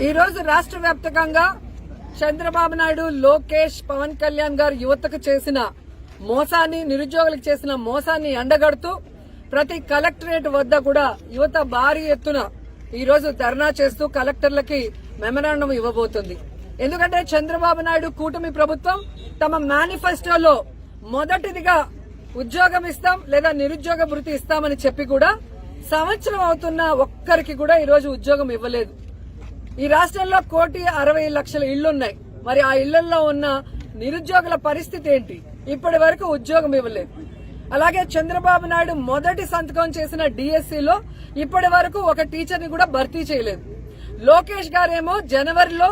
ఈ రోజు రాష్ట్ర వ్యాప్తంగా చంద్రబాబు నాయుడు, లోకేష్, పవన్ కళ్యాణ్ గారు యువతకు చేసిన మోసాన్ని, నిరుద్యోగులకు చేసిన మోసాన్ని ఎండగడుతూ ప్రతి కలెక్టరేట్ వద్ద కూడా యువత భారీ ఎత్తున ఈ రోజు ధర్నా చేస్తూ కలెక్టర్లకి మెమరాండం ఇవ్వబోతుంది. ఎందుకంటే చంద్రబాబు నాయుడు కూటమి ప్రభుత్వం తమ మేనిఫెస్టోలో మొదటిదిగా ఉద్యోగం ఇస్తాం లేదా నిరుద్యోగ భృతి ఇస్తామని చెప్పి కూడా సంవత్సరం అవుతున్న ఒక్కరికి కూడా ఈ రోజు ఉద్యోగం ఇవ్వలేదు. ఈ రాష్ట్రంలో 1,60,00,000 ఇళ్లున్నాయి. మరి ఆ ఇళ్లలో ఉన్న నిరుద్యోగుల పరిస్థితి ఏంటి? ఇప్పటి వరకు ఉద్యోగం ఇవ్వలేదు. అలాగే చంద్రబాబు నాయుడు మొదటి సంతకం చేసిన డిఎస్సిలో ఇప్పటి వరకు ఒక టీచర్ ని కూడా భర్తీ చేయలేదు. లోకేష్ గారేమో జనవరిలో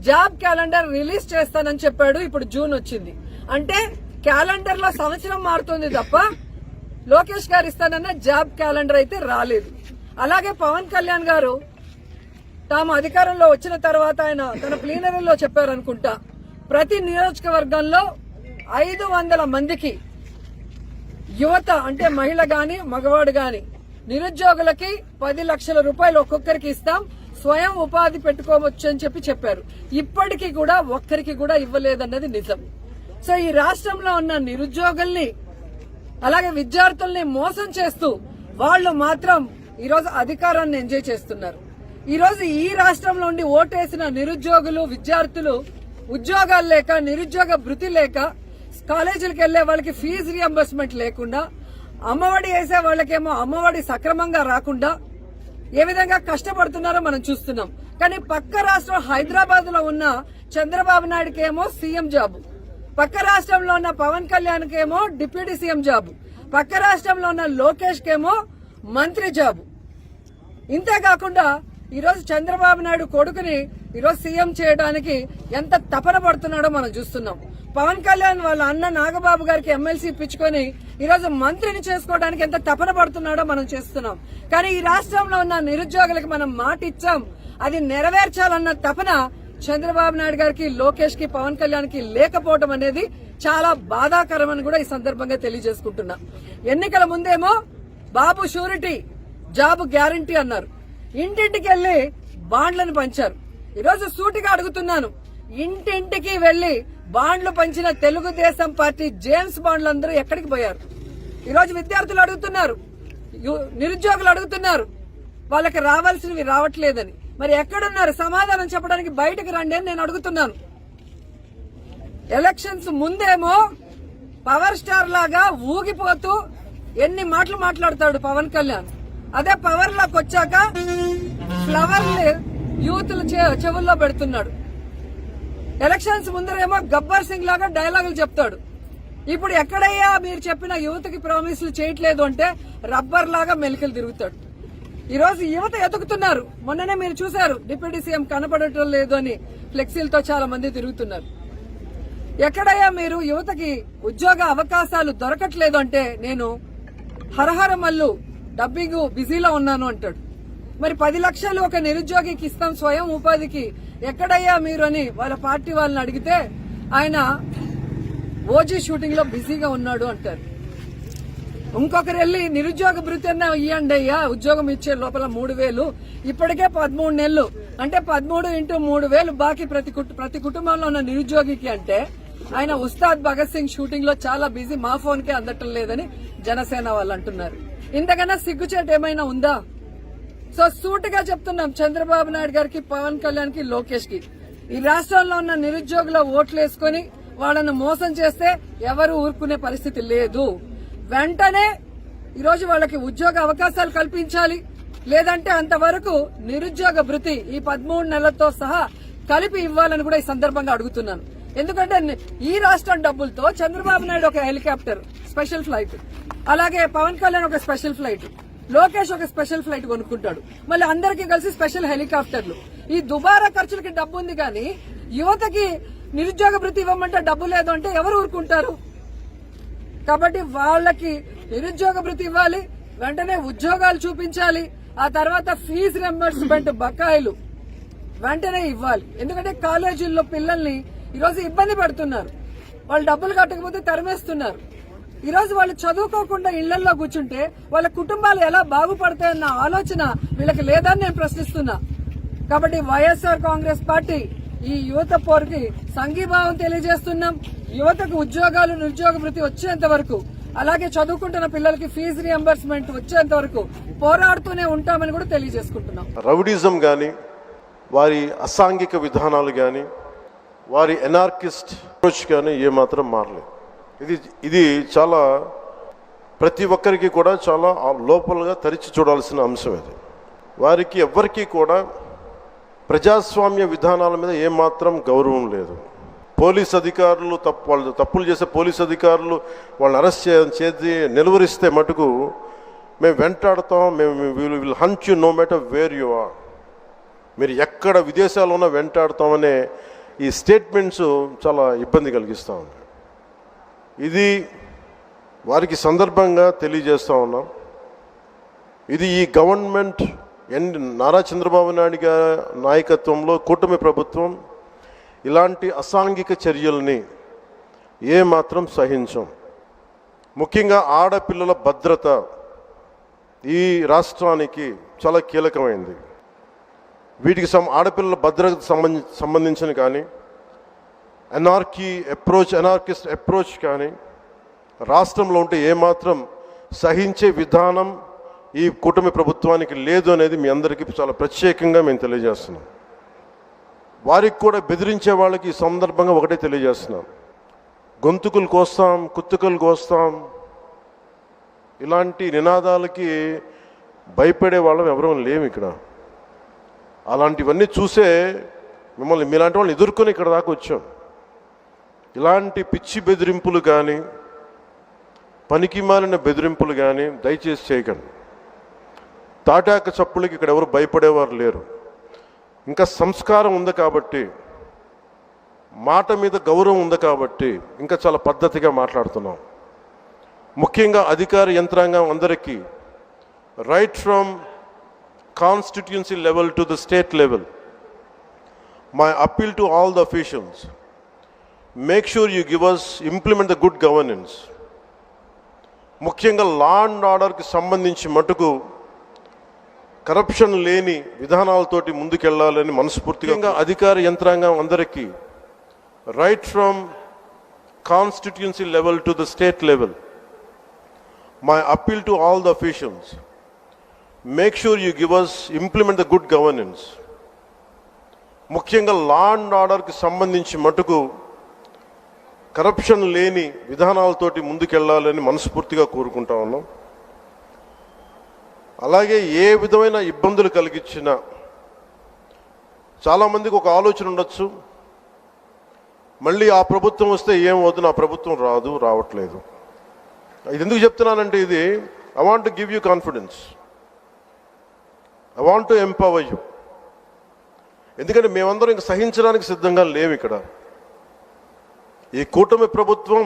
జాబ్ క్యాలెండర్ రిలీజ్ చేస్తానని చెప్పాడు. ఇప్పుడు జూన్ వచ్చింది. అంటే క్యాలెండర్ లో సంవత్సరం మారుతుంది తప్ప లోకేష్ గారు ఇస్తానన్న జాబ్ క్యాలెండర్ అయితే రాలేదు. అలాగే పవన్ కళ్యాణ్ గారు తాము అధికారంలో వచ్చిన తర్వాత ఆయన తన ప్లీనరీలో చెప్పారనుకుంటా, ప్రతి నియోజకవర్గంలో 500 మందికి యువత అంటే మహిళ గాని మగవాడు గాని నిరుద్యోగులకి 10 లక్షల రూపాయలు ఒక్కొక్కరికి ఇస్తాం, స్వయం ఉపాధి పెట్టుకోవచ్చు అని చెప్పారు. ఇప్పటికీ కూడా ఒక్కరికి కూడా ఇవ్వలేదన్నది నిజం. సో ఈ రాష్ట్రంలో ఉన్న నిరుద్యోగుల్ని అలాగే విద్యార్థుల్ని మోసం చేస్తూ వాళ్ళు మాత్రం ఈరోజు అధికారాన్ని ఎంజాయ్ చేస్తున్నారు. ఈ రోజు ఈ రాష్ట్రంలో ఉండి ఓటేసిన నిరుద్యోగులు, విద్యార్థులు ఉద్యోగాలు లేక, నిరుద్యోగ భృతి లేక, కాలేజీలకు వెళ్లే వాళ్ళకి ఫీజు రియంబర్స్మెంట్ లేకుండా, అమ్మఒడి వేసే వాళ్ళకేమో అమ్మఒడి సక్రమంగా రాకుండా ఏ విధంగా కష్టపడుతున్నారో మనం చూస్తున్నాం. కానీ పక్క రాష్ట్రం హైదరాబాద్ లో ఉన్న చంద్రబాబు నాయుడుకేమో సీఎం జాబు, పక్క రాష్ట్రంలో ఉన్న పవన్ కళ్యాణ్ కేమో డిప్యూటీ సీఎం జాబు, పక్క రాష్ట్రంలో ఉన్న లోకేష్ కేమో మంత్రి జాబు. ఇంతేకాకుండా ఈరోజు చంద్రబాబు నాయుడు కొడుకుని ఈరోజు సీఎం చేయడానికి ఎంత తపన పడుతున్నాడో మనం చూస్తున్నాం. పవన్ కళ్యాణ్ వాళ్ళ అన్న నాగబాబు గారికి ఎమ్మెల్సీ ఇప్పించుకొని ఈరోజు మంత్రిని చేసుకోవడానికి ఎంత తపన పడుతున్నాడో మనం చేస్తున్నాం. కానీ ఈ రాష్ట్రంలో ఉన్న నిరుద్యోగులకు మనం మాట ఇచ్చాం, అది నెరవేర్చాలన్న తపన చంద్రబాబు నాయుడు గారికి, లోకేష్ కి, పవన్ కళ్యాణ్ కి లేకపోవడం అనేది చాలా బాధాకరమని కూడా ఈ సందర్భంగా తెలియజేసుకుంటున్నా. ఎన్నికల ముందేమో బాబు షూరిటీ, జాబ్ గ్యారంటీ అన్నారు. ఇంటింటికి వెళ్లి బాండ్లను పంచారు. ఈరోజు సూటిగా అడుగుతున్నాను, ఇంటింటికి వెళ్లి బాండ్లు పంచిన తెలుగుదేశం పార్టీ జేమ్స్ బాండ్లందరూ ఎక్కడికి పోయారు? ఈరోజు విద్యార్థులు అడుగుతున్నారు, నిరుద్యోగులు అడుగుతున్నారు, వాళ్ళకి రావాల్సినవి రావట్లేదని. మరి ఎక్కడున్నారు? సమాధానం చెప్పడానికి బయటకు రండి అని నేను అడుగుతున్నాను. ఎలక్షన్స్ ముందేమో పవర్ స్టార్ లాగా ఊగిపోతూ ఎన్ని మాటలు మాట్లాడతాడు పవన్ కళ్యాణ్. అదే పవర్ లోకి వచ్చాక ఫ్లవర్ యూత్లు చెవుల్లో పెడుతున్నాడు. ఎలక్షన్స్ ముందరేమో గబ్బర్ సింగ్ లాగా డైలాగులు చెప్తాడు. ఇప్పుడు ఎక్కడయ్యా మీరు చెప్పిన యువతకి ప్రామిసులు చేయట్లేదు అంటే రబ్బర్ లాగా మెలికలు తిరుగుతాడు. ఈ రోజు యువత ఎతుకుతున్నారు. మొన్ననే మీరు చూశారు, డిప్యూటీ సీఎం కనపడటం లేదు అని ఫ్లెక్సీలతో చాలా మంది తిరుగుతున్నారు. ఎక్కడయ్యా మీరు యువతకి ఉద్యోగ అవకాశాలు దొరకట్లేదు అంటే నేను హరహర మల్లు డబ్బింగ్ బిజీలో ఉన్నాను అంటాడు. మరి 10 లక్షలు ఒక నిరుద్యోగికి ఇస్తాం స్వయం ఉపాధికి, ఎక్కడయ్యా మీరు అని వాళ్ళ పార్టీ వాళ్ళని అడిగితే ఆయన ఓజీ షూటింగ్ లో బిజీగా ఉన్నాడు అంటారు. ఇంకొకరు వెళ్లి నిరుద్యోగ భృతి అన్నా ఇవ్వండి అయ్యా, ఉద్యోగం ఇచ్చే లోపల 3,000, ఇప్పటికే 13 నెలలు అంటే 13 × 3,000 బాకీ ప్రతి కుటుంబంలో ఉన్న నిరుద్యోగికి అంటే ఆయన ఉస్తాద్ భగత్ సింగ్ షూటింగ్ లో చాలా బిజీ, మా ఫోన్ కే అందటం లేదని జనసేన వాళ్ళు అంటున్నారు. ఇంతకన్నా సిగ్గుచేటు ఏమైనా ఉందా? సో సూటిగా చెప్తున్నాం చంద్రబాబు నాయుడు గారికి, పవన్ కళ్యాణ్ కి, లోకేష్ కి, ఈ రాష్ట్రంలో ఉన్న నిరుద్యోగుల ఓట్లు వేసుకుని వాళ్ళను మోసం చేస్తే ఎవరు ఊరుకునే పరిస్థితి లేదు. వెంటనే ఈరోజు వాళ్ళకి ఉద్యోగ అవకాశాలు కల్పించాలి. లేదంటే అంతవరకు నిరుద్యోగ భృతి ఈ 13 నెలలతో సహా కలిపి ఇవ్వాలని కూడా ఈ సందర్భంగా అడుగుతున్నాను. ఎందుకంటే ఈ రాష్ట్రం డబ్బులతో చంద్రబాబు నాయుడు ఒక హెలికాప్టర్ స్పెషల్ ఫ్లైట్, అలాగే పవన్ కళ్యాణ్ ఒక స్పెషల్ ఫ్లైట్, లోకేష్ ఒక స్పెషల్ ఫ్లైట్ కొనుక్కుంటాడు. మళ్ళీ అందరికీ కలిసి స్పెషల్ హెలికాప్టర్లు. ఈ దుబారా ఖర్చులకి డబ్బు ఉంది కానీ యువతకి నిరుద్యోగ భృతి ఇవ్వమంటే డబ్బు లేదు అంటే ఎవరు ఊరుకుంటారు? కాబట్టి వాళ్ళకి నిరుద్యోగ భృతి ఇవ్వాలి, వెంటనే ఉద్యోగాలు చూపించాలి, ఆ తర్వాత ఫీజు రియంబర్స్మెంట్ బకాయిలు వెంటనే ఇవ్వాలి. ఎందుకంటే కాలేజీల్లో పిల్లల్ని ఈరోజు ఇబ్బంది పెడుతున్నారు, వాళ్ళు డబ్బులు కట్టకపోతే తరిమేస్తున్నారు. ఈరోజు వాళ్ళు చదువుకోకుండా ఇళ్లలో కూర్చుంటే వాళ్ళ కుటుంబాలు ఎలా బాగుపడతాయన్న ఆలోచన వీళ్ళకి లేదని నేను ప్రశ్నిస్తున్నా. కాబట్టి వైఎస్ఆర్ కాంగ్రెస్ పార్టీ ఈ యువత పోరుకి సంఘీభావం తెలియజేస్తున్నాం. యువతకు ఉద్యోగాలు, నిరుద్యోగ వృత్తి వచ్చేంత వరకు, అలాగే చదువుకుంటున్న పిల్లలకి ఫీజు రియంబర్స్మెంట్ వచ్చేంత వరకు పోరాడుతూనే ఉంటామని కూడా తెలియజేసుకుంటున్నాం. రౌడిజం గాని, వారి అసాంఘిక విధానాలు గాని, వారి ఎనార్కిస్ట్ అప్రోచ్ కానీ ఏమాత్రం మారలేదు. ఇది చాలా ప్రతి ఒక్కరికి కూడా చాలా లోపలగా తరిచి చూడాల్సిన అంశం. ఇది వారికి ఎవ్వరికీ కూడా ప్రజాస్వామ్య విధానాల మీద ఏమాత్రం గౌరవం లేదు. పోలీస్ అధికారులు వాళ్ళు తప్పులు చేసే పోలీస్ అధికారులు వాళ్ళని అరెస్ట్ చేసి నిలువరిస్తే మటుకు మేము వెంటాడతాం, మేము will hunt you no matter where you are, మీరు ఎక్కడ విదేశాల్లో ఉన్నా వెంటాడతామనే ఈ స్టేట్మెంట్స్ చాలా ఇబ్బంది కలిగిస్తూ ఉంది. ఇది వారికి సందర్భంగా తెలియజేస్తూ ఉన్నాం. ఇది ఈ గవర్నమెంట్ నారా చంద్రబాబు నాయుడు గారి నాయకత్వంలో కూటమి ప్రభుత్వం ఇలాంటి అసాంఘిక చర్యల్ని ఏమాత్రం సహించం. ముఖ్యంగా ఆడపిల్లల భద్రత ఈ రాష్ట్రానికి చాలా కీలకమైంది. వీటికి ఆడపిల్లల భద్రతకు సంబంధించిన కానీ ఎనార్కిస్ట్ అప్రోచ్ కానీ రాష్ట్రంలో ఉంటే ఏమాత్రం సహించే విధానం ఈ కూటమి ప్రభుత్వానికి లేదు అనేది మీ అందరికీ చాలా ప్రత్యేకంగా మేము తెలియజేస్తున్నాం. వారికి కూడా బెదిరించే వాళ్ళకి ఈ సందర్భంగా ఒకటే తెలియజేస్తున్నాం, గొంతుకులు కోస్తాం, కుత్తుకలు కోస్తాం, ఇలాంటి నినాదాలకి భయపడే వాళ్ళం ఎవరూ లేము ఇక్కడ. అలాంటివన్నీ చూసే మీలాంటి వాళ్ళని ఎదుర్కొని ఇక్కడ దాకా వచ్చాం. ఇలాంటి పిచ్చి బెదిరింపులు కానీ, పనికి మాలిన బెదిరింపులు కానీ దయచేసి చేయకండి. తాటాక చప్పులకి ఇక్కడ ఎవరు భయపడేవారు లేరు. ఇంకా సంస్కారం ఉంది కాబట్టి, మాట మీద గౌరవం ఉంది కాబట్టి ఇంకా చాలా పద్ధతిగా మాట్లాడుతున్నాం. ముఖ్యంగా అధికార యంత్రాంగం అందరికీ, right from constituency level to the state level, my appeal to all the officials, make sure you give us implement the good governance. ముఖ్యంగా లా అండ్ ఆర్డర్కి సంబంధించి మటుకు కరప్షన్ లేని విధానాలతోటి ముందుకెళ్లాలని మనస్ఫూర్తిగా అధికార యంత్రాంగం అందరికీ, right from constituency level to the state level, my appeal to all the officials, make sure you give us implement the good governance. ముఖ్యంగా లా అండ్ ఆర్డర్కి సంబంధించి మటుకు కరప్షన్ లేని విధానాలతోటి ముందుకెళ్లాలని మనస్ఫూర్తిగా కోరుకుంటా ఉన్నాం. అలాగే ఏ విధమైన ఇబ్బందులు కలిగించినా, చాలామందికి ఒక ఆలోచన ఉండొచ్చు, మళ్ళీ ఆ ప్రభుత్వం వస్తే ఏమవుతుంది, ఆ ప్రభుత్వం రావట్లేదు. ఇది ఎందుకు చెప్తున్నానంటే, ఇది I want to give you confidence, I want to empower you. ఎందుకంటే మేమందరం ఇంక సహించడానికి సిద్ధంగా లేము ఇక్కడ. ఈ కూటమి ప్రభుత్వం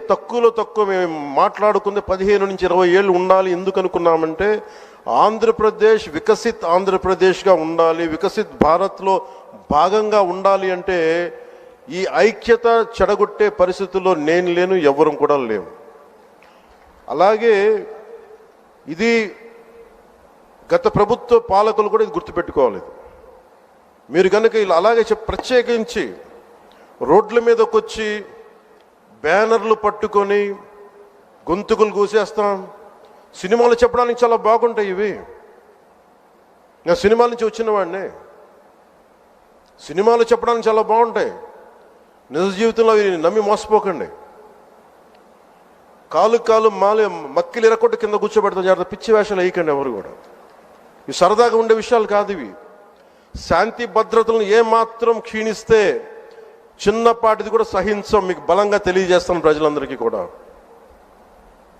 తక్కువ మేము మాట్లాడుకుంది 15 నుంచి 20 ఏళ్ళు ఉండాలి. ఎందుకు అనుకున్నామంటే, ఆంధ్రప్రదేశ్ వికసిత్ ఆంధ్రప్రదేశ్గా ఉండాలి, వికసిత్ భారత్లో భాగంగా ఉండాలి. అంటే ఈ ఐక్యత చెడగొట్టే పరిస్థితుల్లో నేను లేను, ఎవరు కూడా లేవు. అలాగే ఇది గత ప్రభుత్వ పాలకులు కూడా ఇది గుర్తుపెట్టుకోవాలి. మీరు కనుక ఇలా అలాగే ప్రత్యేకించి రోడ్ల మీదకి వచ్చి బ్యానర్లు పట్టుకొని గొంతుకులు కూసేస్తాం, సినిమాలు చెప్పడానికి చాలా బాగుంటాయి ఇవి. నేను సినిమాల నుంచి వచ్చిన వాడిని, సినిమాలు చెప్పడానికి చాలా బాగుంటాయి. నిజ జీవితంలో అవి నమ్మి మోసపోకండి. కాలు మక్కిలు ఎరకొట్టు కింద కూర్చోబెడతాం. జాగ్రత్త, పిచ్చి వేషాలు వేయకండి ఎవరు కూడా. ఇవి సరదాగా ఉండే విషయాలు కాదు ఇవి. శాంతి భద్రతలను ఏమాత్రం క్షీణిస్తే చిన్నపాటిది కూడా సహించం. మీకు బలంగా తెలియజేస్తాను ప్రజలందరికీ కూడా.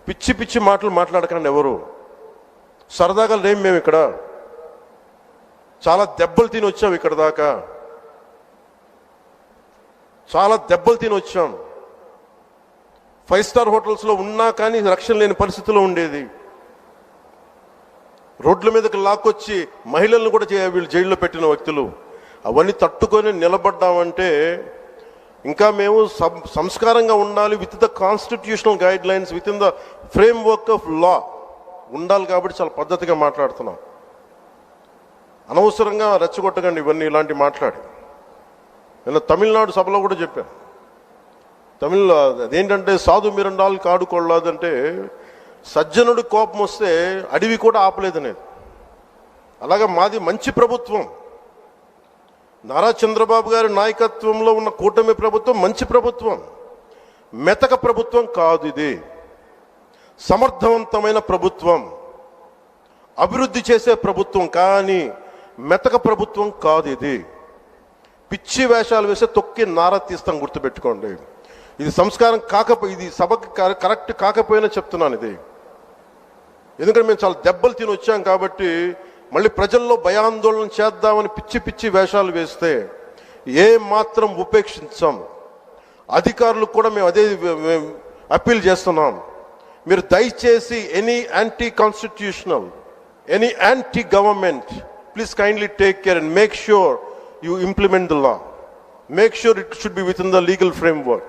పిచ్చి మాటలు మాట్లాడకండి ఎవరు. సరదాగా లేం మేము ఇక్కడ. చాలా దెబ్బలు తిని వచ్చాం ఇక్కడ దాకా, చాలా దెబ్బలు తిని వచ్చాం. 5 స్టార్ హోటల్స్లో ఉన్నా కానీ రక్షణ లేని పరిస్థితిలో ఉండేది. రోడ్ల మీదకి లాక్కొచ్చి మహిళలను కూడా వీళ్ళు జైల్లో పెట్టిన వ్యక్తులు. అవన్నీ తట్టుకొని నిలబడ్డామంటే ఇంకా మేము సంస్కారంగా ఉండాలి. With the constitutional guide lines, with in the frame work of law ఉండాలి. కాబట్టి చాలా పద్ధతిగా మాట్లాడుతున్నాం. అనవసరంగా రెచ్చగొట్టకండి ఇవన్నీ ఇలాంటి మాట్లాడి. నేను తమిళనాడు సభలో కూడా చెప్పాను. అదేంటంటే సాధు మిరండాలు కాడుకోలేదంటే సజ్జనుడు కోపం వస్తే అడవి కూడా ఆపలేదనేది. అలాగా మాది మంచి ప్రభుత్వం. నారా చంద్రబాబు గారి నాయకత్వంలో ఉన్న కూటమి ప్రభుత్వం మంచి ప్రభుత్వం, మెతక ప్రభుత్వం కాదు. ఇది సమర్థవంతమైన ప్రభుత్వం, అభివృద్ధి చేసే ప్రభుత్వం, కానీ మెతక ప్రభుత్వం కాదు. ఇది పిచ్చి వేషాలు వేసే తొక్కి నారా తీస్తాం, గుర్తుపెట్టుకోండి. ఇది సంస్కారం ఇది సభకి కరెక్ట్ కాకపోయినా చెప్తున్నాను ఇది. ఎందుకంటే మేము చాలా దెబ్బలు తిని వచ్చాం కాబట్టి మళ్ళీ ప్రజల్లో భయాందోళన చేద్దామని పిచ్చి పిచ్చి వేషాలు వేస్తే ఏ మాత్రం ఉపేక్షించాం. అధికారులకు కూడా మేము అదే అప్పీల్ చేస్తున్నాం. మీరు దయచేసి any anti constitutional, any anti government, please kindly take care and make sure you implement the law. Make sure it should be within the legal framework.